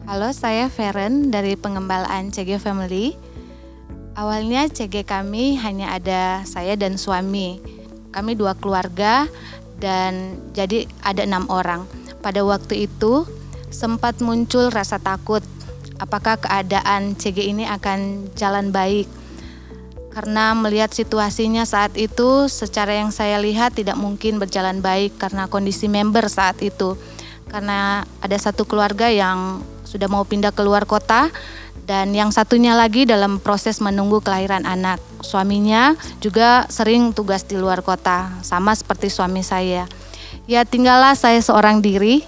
Halo, saya Feren dari pengembalaan CG Family. Awalnya CG kami hanya ada saya dan suami. Kami 2 keluarga dan jadi ada 6 orang. Pada waktu itu sempat muncul rasa takut. Apakah keadaan CG ini akan jalan baik? Karena melihat situasinya saat itu, secara yang saya lihat tidak mungkin berjalan baik karena kondisi member saat itu. Karena ada satu keluarga yang sudah mau pindah keluar kota dan yang satunya lagi dalam proses menunggu kelahiran anak. Suaminya juga sering tugas di luar kota, sama seperti suami saya. Ya tinggallah saya seorang diri.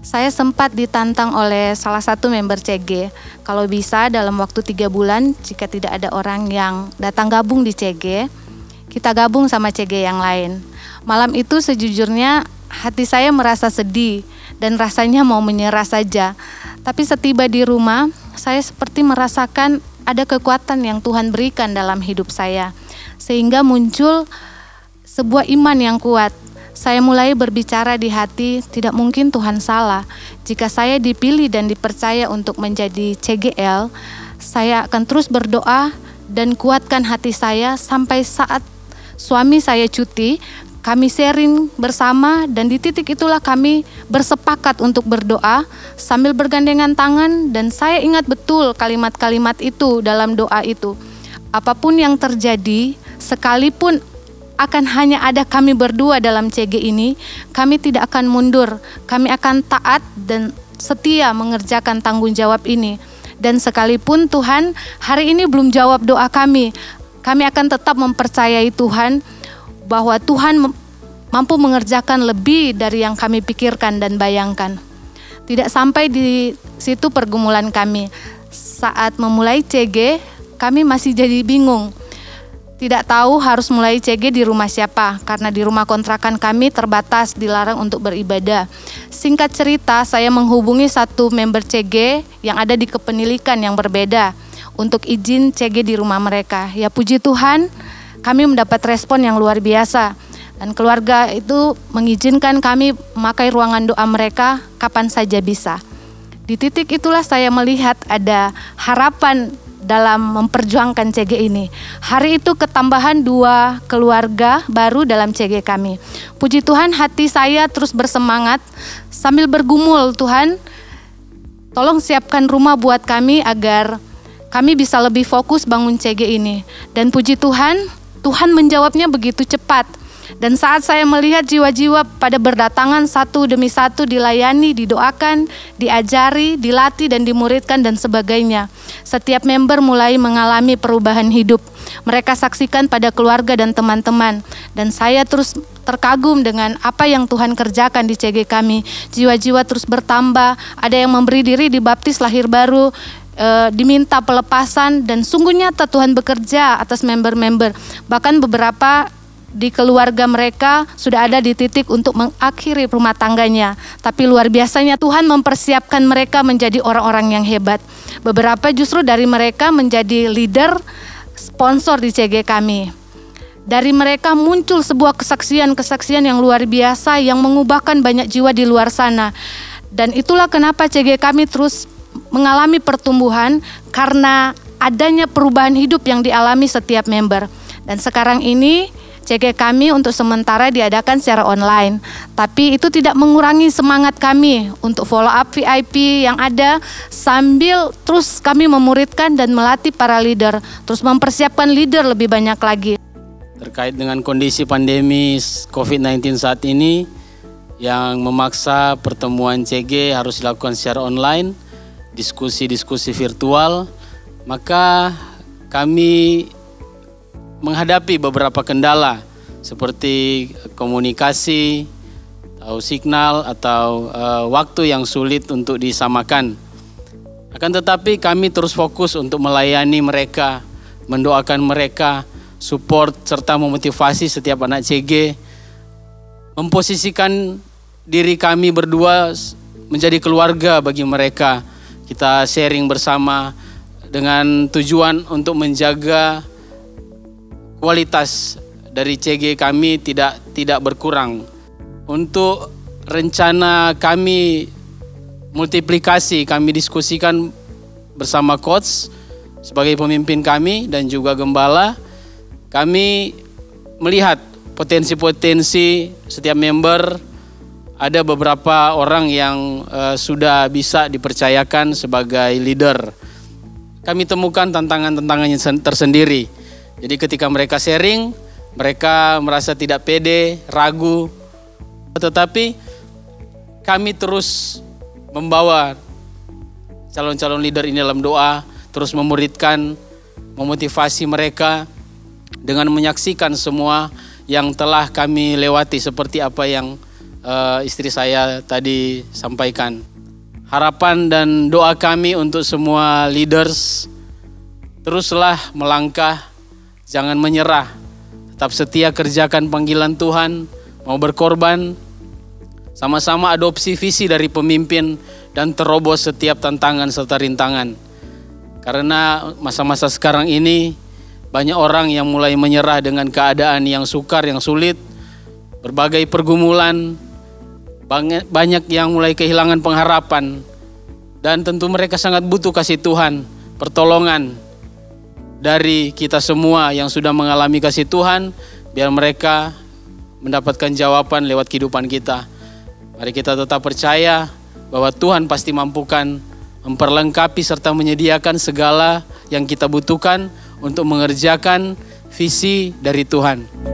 Saya sempat ditantang oleh salah satu member CG, kalau bisa dalam waktu 3 bulan jika tidak ada orang yang datang gabung di CG, kita gabung sama CG yang lain. Malam itu sejujurnya hati saya merasa sedih dan rasanya mau menyerah saja. Tapi setiba di rumah, saya seperti merasakan ada kekuatan yang Tuhan berikan dalam hidup saya. Sehingga muncul sebuah iman yang kuat. Saya mulai berbicara di hati, tidak mungkin Tuhan salah. Jika saya dipilih dan dipercaya untuk menjadi CGL, saya akan terus berdoa dan kuatkan hati saya sampai saat suami saya cuti. Kami sharing bersama dan di titik itulah kami bersepakat untuk berdoa sambil bergandengan tangan, dan saya ingat betul kalimat-kalimat itu dalam doa itu. Apapun yang terjadi, sekalipun akan hanya ada kami berdua dalam CG ini, kami tidak akan mundur, kami akan taat dan setia mengerjakan tanggung jawab ini. Dan sekalipun Tuhan hari ini belum jawab doa kami akan tetap mempercayai Tuhan bahwa Tuhan mampu mengerjakan lebih dari yang kami pikirkan dan bayangkan. Tidak sampai di situ pergumulan kami. Saat memulai CG, kami masih jadi bingung. Tidak tahu harus mulai CG di rumah siapa, karena di rumah kontrakan kami terbatas, dilarang untuk beribadah. Singkat cerita, saya menghubungi satu member CG yang ada di kepemilikan yang berbeda untuk izin CG di rumah mereka. Ya puji Tuhan, kami mendapat respon yang luar biasa. Dan keluarga itu mengizinkan kami memakai ruangan doa mereka kapan saja bisa. Di titik itulah saya melihat ada harapan dalam memperjuangkan CG ini. Hari itu ketambahan 2 keluarga baru dalam CG kami. Puji Tuhan, hati saya terus bersemangat sambil bergumul, Tuhan tolong siapkan rumah buat kami agar kami bisa lebih fokus bangun CG ini. Dan puji Tuhan, Tuhan menjawabnya begitu cepat. Dan saat saya melihat jiwa-jiwa pada berdatangan satu demi satu, dilayani, didoakan, diajari, dilatih dan dimuridkan dan sebagainya. Setiap member mulai mengalami perubahan hidup. Mereka saksikan pada keluarga dan teman-teman. Dan saya terus terkagum dengan apa yang Tuhan kerjakan di CG kami. Jiwa-jiwa terus bertambah, ada yang memberi diri dibaptis lahir baru, diminta pelepasan, dan sungguh nyata Tuhan bekerja atas member-member. Bahkan beberapa di keluarga mereka sudah ada di titik untuk mengakhiri rumah tangganya. Tapi luar biasanya Tuhan mempersiapkan mereka menjadi orang-orang yang hebat. Beberapa justru dari mereka menjadi leader, sponsor di CG kami. Dari mereka muncul sebuah kesaksian yang luar biasa yang mengubahkan banyak jiwa di luar sana. Dan itulah kenapa CG kami terus mengalami pertumbuhan, karena adanya perubahan hidup yang dialami setiap member. Dan sekarang ini CG kami untuk sementara diadakan secara online, tapi itu tidak mengurangi semangat kami untuk follow up VIP yang ada, sambil terus kami memuridkan dan melatih para leader, terus mempersiapkan leader lebih banyak lagi. Terkait dengan kondisi pandemi COVID-19 saat ini yang memaksa pertemuan CG harus dilakukan secara online, diskusi-diskusi virtual, maka kami menghadapi beberapa kendala seperti komunikasi, atau signal, atau waktu yang sulit untuk disamakan. Akan tetapi kami terus fokus untuk melayani mereka, mendoakan mereka, support serta memotivasi setiap anak CG, memposisikan diri kami berdua menjadi keluarga bagi mereka. Kita sharing bersama dengan tujuan untuk menjaga kualitas dari CG kami tidak berkurang. Untuk rencana kami multiplikasi kami diskusikan bersama coach sebagai pemimpin kami dan juga gembala. Kami melihat potensi-potensi setiap member. Ada beberapa orang yang sudah bisa dipercayakan sebagai leader. Kami temukan tantangan-tantangannya tersendiri. Jadi ketika mereka sharing, mereka merasa tidak pede, ragu. Tetapi kami terus membawa calon-calon leader ini dalam doa, terus memuridkan, memotivasi mereka dengan menyaksikan semua yang telah kami lewati seperti apa yang istri saya tadi sampaikan. Harapan dan doa kami untuk semua leaders, teruslah melangkah, jangan menyerah, tetap setia kerjakan panggilan Tuhan, mau berkorban, sama-sama adopsi visi dari pemimpin dan terobos setiap tantangan serta rintangan. Karena masa-masa sekarang ini banyak orang yang mulai menyerah dengan keadaan yang sukar, yang sulit, berbagai pergumulan, banyak yang mulai kehilangan pengharapan, dan tentu mereka sangat butuh kasih Tuhan, pertolongan dari kita semua yang sudah mengalami kasih Tuhan, biar mereka mendapatkan jawaban lewat kehidupan kita. Mari kita tetap percaya bahwa Tuhan pasti mampukan memperlengkapi serta menyediakan segala yang kita butuhkan untuk mengerjakan visi dari Tuhan.